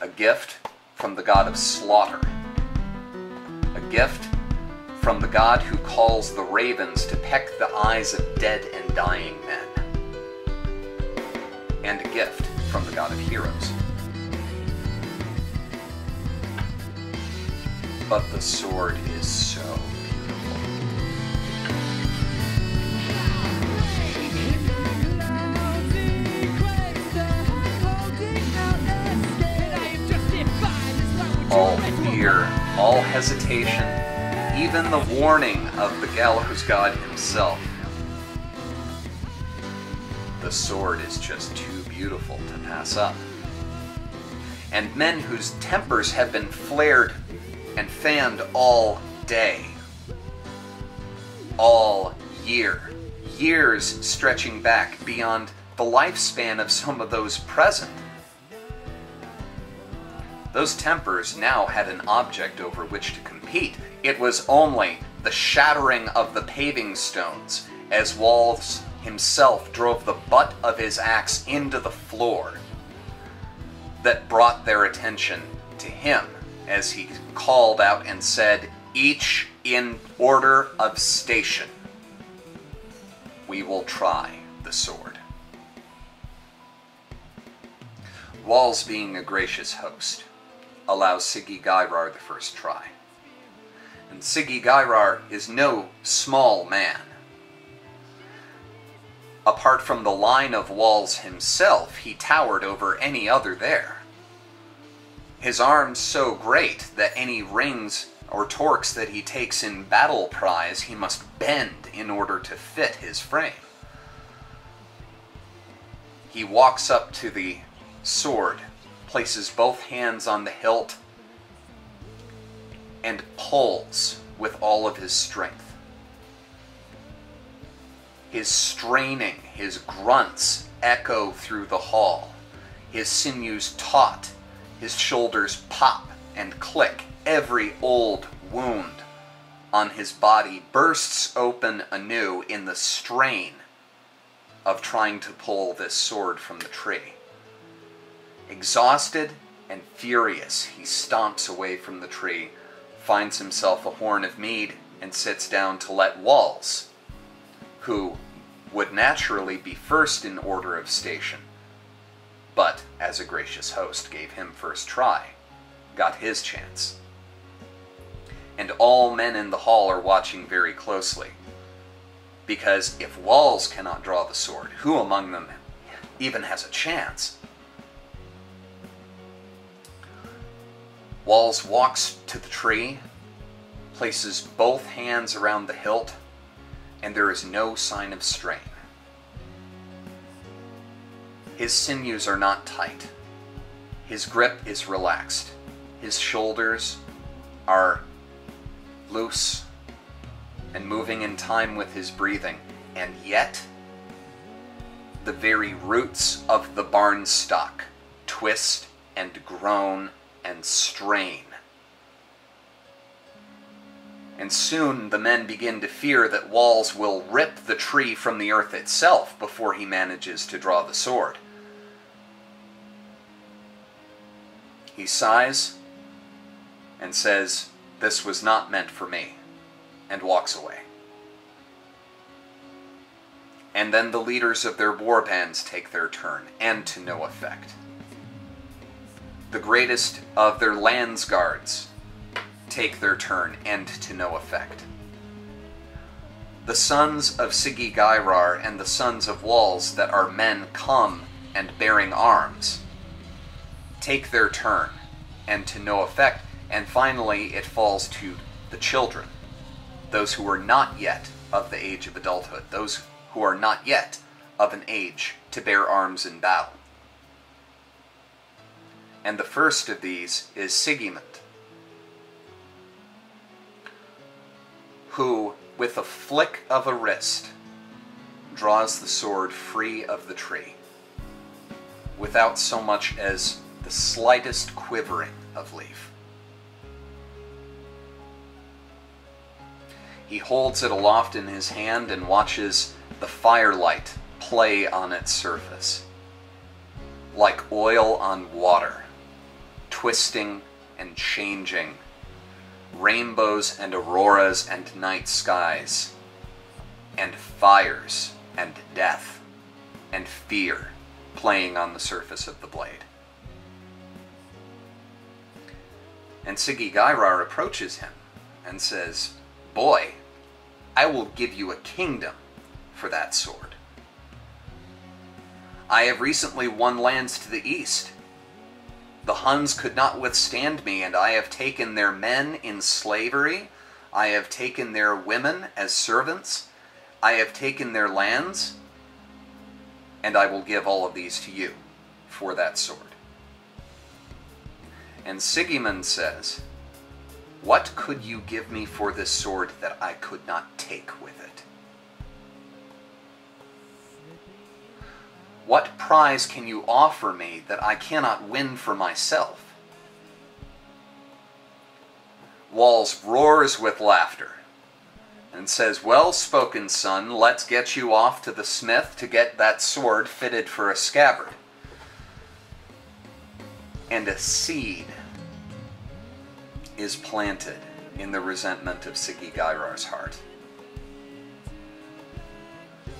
a gift from the god of slaughter, a gift from the god who calls the ravens to peck the eyes of dead and dying men, and a gift from the god of heroes. But the sword is so beautiful. All fear, all hesitation, even the warning of the gallows god himself. The sword is just too beautiful to pass up. And men whose tempers have been flared and fanned all day, all year, years stretching back beyond the lifespan of some of those present. Those tempers now had an object over which to compete. It was only the shattering of the paving stones as Walls himself drove the butt of his axe into the floor that brought their attention to him as he called out and said, "Each in order of station, we will try the sword." Walls, being a gracious host, allows Sigi-Gairar the first try. And Sigi-Gairar is no small man. Apart from the line of Walls himself, he towered over any other there. His arms so great that any rings or torques that he takes in battle prize he must bend in order to fit his frame. He walks up to the sword, places both hands on the hilt, and pulls with all of his strength. His straining, his grunts echo through the hall. His sinews taut, his shoulders pop and click. Every old wound on his body bursts open anew in the strain of trying to pull this sword from the tree. Exhausted and furious, he stomps away from the tree, finds himself a horn of mead, and sits down to let Walls, who would naturally be first in order of station, but as a gracious host gave him first try, got his chance. And all men in the hall are watching very closely, because if Walls cannot draw the sword, who among them even has a chance? Walls walks to the tree, places both hands around the hilt, and there is no sign of strain. His sinews are not tight. His grip is relaxed. His shoulders are loose and moving in time with his breathing, and yet the very roots of the barn stock twist and groan and strain. And soon the men begin to fear that Walls will rip the tree from the earth itself before he manages to draw the sword. He sighs and says, "This was not meant for me," and walks away. And then the leaders of their war bands take their turn, and to no effect. The greatest of their landsguards take their turn, and to no effect. The sons of Sigi-Gairar and the sons of Walls that are men come and bearing arms take their turn, and to no effect. And finally it falls to the children, those who are not yet of the age of adulthood, those who are not yet of an age to bear arms in battle. And the first of these is Sigmund, who, with a flick of a wrist, draws the sword free of the tree, without so much as the slightest quivering of leaf. He holds it aloft in his hand and watches the firelight play on its surface, like oil on water, twisting and changing, rainbows and auroras and night skies, and fires and death and fear playing on the surface of the blade. And Sigigairar approaches him and says, "Boy, I will give you a kingdom for that sword. I have recently won lands to the east. The Huns could not withstand me, and I have taken their men in slavery. I have taken their women as servants. I have taken their lands, and I will give all of these to you for that sword." And Sigmund says, "What could you give me for this sword that I could not take with it? What prize can you offer me that I cannot win for myself?" Walls roars with laughter and says, "Well spoken, son. Let's get you off to the smith to get that sword fitted for a scabbard." And a seed is planted in the resentment of Sigigairar's heart.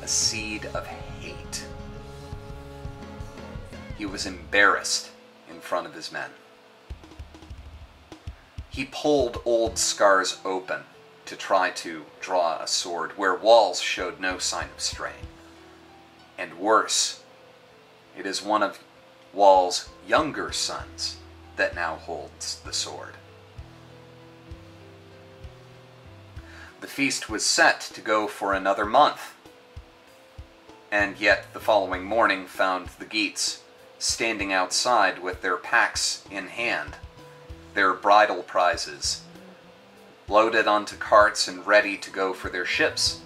A seed of hate. He was embarrassed in front of his men. He pulled old scars open to try to draw a sword where walls showed no sign of strain. And worse, it is one of Wall's younger sons that now holds the sword. The feast was set to go for another month, and yet the following morning found the Geats standing outside with their packs in hand, their bridal prizes loaded onto carts and ready to go for their ships,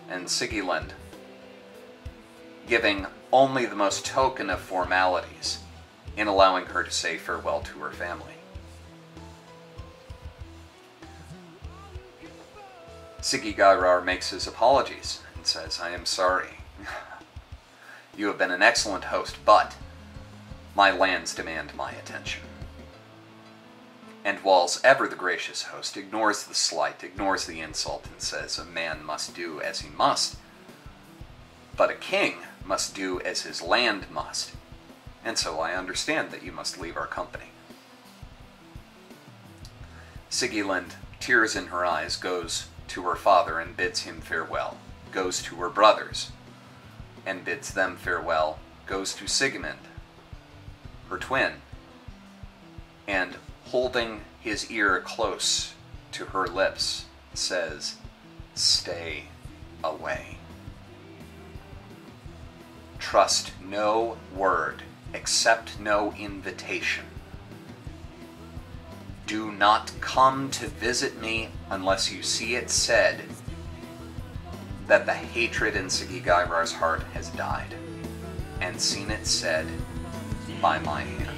and Sigilind giving only the most token of formalities in allowing her to say farewell to her family. Sigigairar makes his apologies and says, "I am sorry. You have been an excellent host, but my lands demand my attention." And Wall's ever the gracious host ignores the slight, ignores the insult, and says, "A man must do as he must, but a king must do as his land must, and so I understand that you must leave our company." Sigilind, tears in her eyes, goes to her father and bids him farewell, goes to her brothers and bids them farewell, goes to Sigmund, her twin, and holding his ear close to her lips, says, "Stay away. Trust no word, accept no invitation. Do not come to visit me unless you see it said that the hatred in Sigigairar's heart has died, and seen it said by my hand."